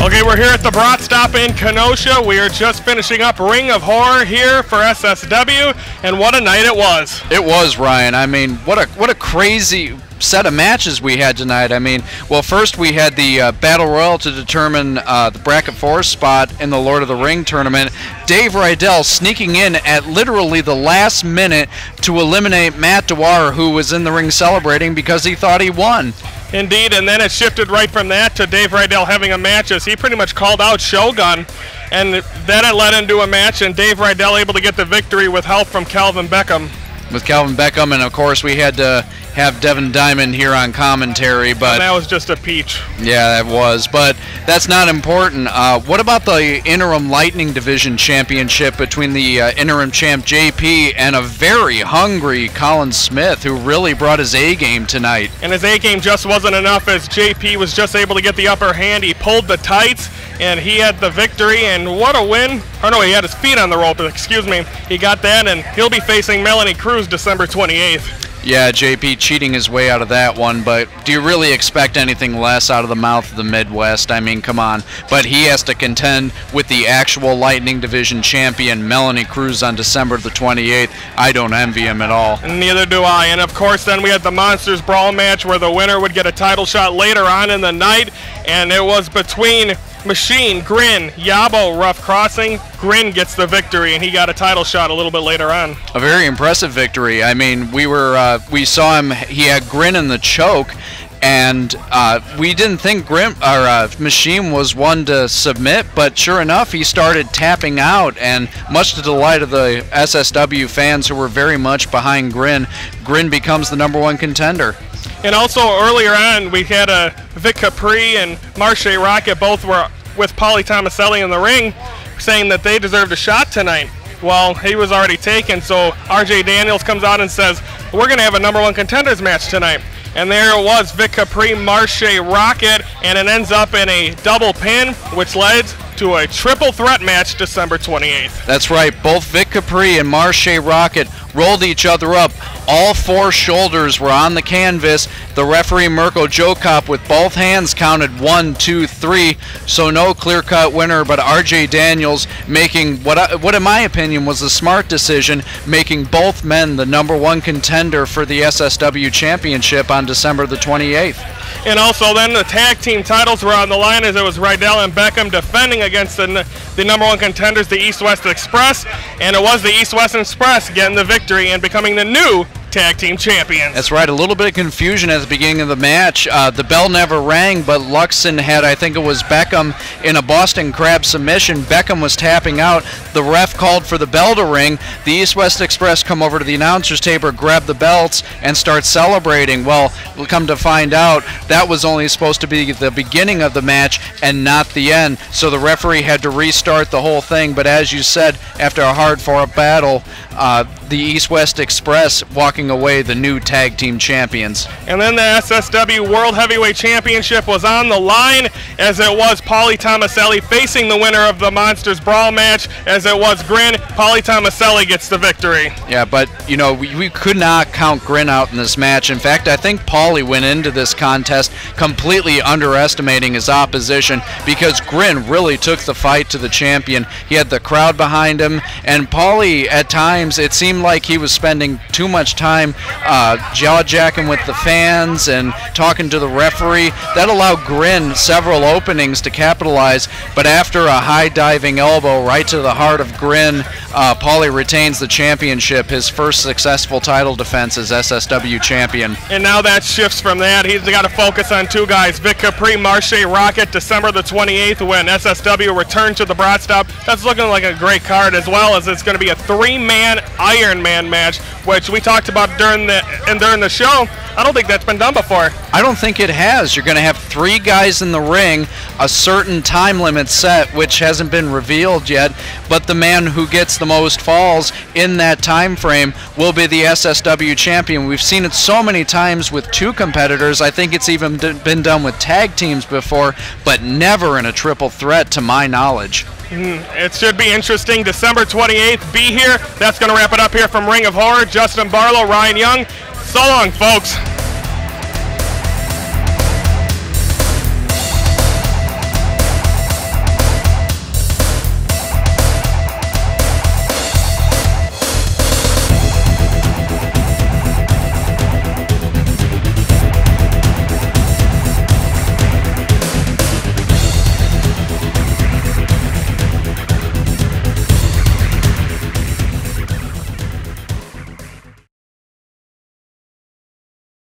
Okay, we're here at the Brat Stop in Kenosha. We are just finishing up Ring of Horror here for SSW, and what a night it was. It was, Ryan. I mean, what a crazy set of matches we had tonight. I mean, well, first we had the Battle Royal to determine the Bracket 4 spot in the Lord of the Ring tournament. Dave Rydell sneaking in at literally the last minute to eliminate Matt Dewar, who was in the ring celebrating because he thought he won. Indeed, and then it shifted right from that to Dave Rydell having a match as he pretty much called out Shogun, and then it led into a match, and Dave Rydell able to get the victory with help from Calvin Beckham. With Calvin Beckham, and of course we had to have Devin Diamond here on commentary, but and that was just a peach. Yeah, that was, but that's not important. What about the Interim Lightning Division Championship between the Interim champ JP and a very hungry Colin Smith, who really brought his A game tonight? And his A game just wasn't enough, as JP was just able to get the upper hand. He pulled the tights, and he had the victory, and what a win. Oh no, he had his feet on the rope, excuse me. He got that, and he'll be facing Melanie Cruz December 28th. Yeah, JP cheating his way out of that one, but do you really expect anything less out of the mouth of the Midwest? I mean, come on. But he has to contend with the actual Lightning Division champion, Melanie Cruz, on December the 28th. I don't envy him at all. Neither do I. And of course, then we had the Monsters Brawl match where the winner would get a title shot later on in the night, and it was between Machine, GRIN, Yabo, Ruff Crossing. GRIN gets the victory, and he got a title shot a little bit later on. A very impressive victory. I mean, we saw him, he had GRIN in the choke, and we didn't think Machine was one to submit, but sure enough, he started tapping out, and much to the delight of the SSW fans who were very much behind GRIN, GRIN becomes the #1 contender. And also earlier on, we had Vic CAPRI and MARSHE ROCKETT both were with Pauly Thomaselli in the ring, saying that they deserved a shot tonight. Well, he was already taken, so RJ Daniels comes out and says, we're going to have a #1 contenders match tonight. And there it was, Vic CAPRI, MARSHE ROCKETT, and it ends up in a double pin, which led to a triple threat match December 28th. That's right, both Vic CAPRI and MARSHE ROCKETT rolled each other up. All four shoulders were on the canvas. The referee Mirko Jokop with both hands counted 1, 2, 3, so no clear-cut winner, but RJ Daniels making what in my opinion was a smart decision, making both men the #1 contender for the SSW Championship on December the 28th. And also then the tag team titles were on the line, as it was Rydell and Beckham defending against the #1 contenders, the East-West Express, and it was the East-West Express getting the victory and becoming the new tag team champions. That's right, a little bit of confusion at the beginning of the match. The bell never rang, but LUXON had, I think it was Beckham, in a Boston Crab submission. Beckham was tapping out. The ref called for the bell to ring. The East-West Express come over to the announcer's table, grab the belts, and start celebrating. Well, we'll come to find out that was only supposed to be the beginning of the match and not the end. So the referee had to restart the whole thing. But as you said, after a hard-fought battle, the East-West Express walking away the new tag team champions. And then the SSW World Heavyweight Championship was on the line, as it was Pauly Thomaselli facing the winner of the Monsters Brawl match, as it was GRIN. Pauly Thomaselli gets the victory. Yeah, but you know, we could not count GRIN out in this match. In fact, I think Pauly went into this contest completely underestimating his opposition, because GRIN really took the fight to the champion. He had the crowd behind him, and Pauly at times it seemed like he was spending too much time jaw-jacking with the fans and talking to the referee. That allowed GRIN several openings to capitalize, but after a high-diving elbow right to the heart of GRIN, Pauly retains the championship, his first successful title defense as SSW champion. And now that shifts from that. He's got to focus on two guys, Vic CAPRI, MARSHE ROCKETT, December the 28th, when SSW returned to the Brat Stop. That's looking like a great card, as well as it's going to be a 3-man Iron Man match, which we talked about during the show. I don't think that's been done before. I don't think it has. You're going to have 3 guys in the ring, a certain time limit set, which hasn't been revealed yet, but the man who gets the most falls in that time frame will be the SSW champion. We've seen it so many times with 2 competitors. I think it's even been done with tag teams before, but never in a triple threat to my knowledge. It should be interesting. December 28th, be here. That's going to wrap it up here from Ring of Horror. Justin Barlow, Ryan Young. So long, folks.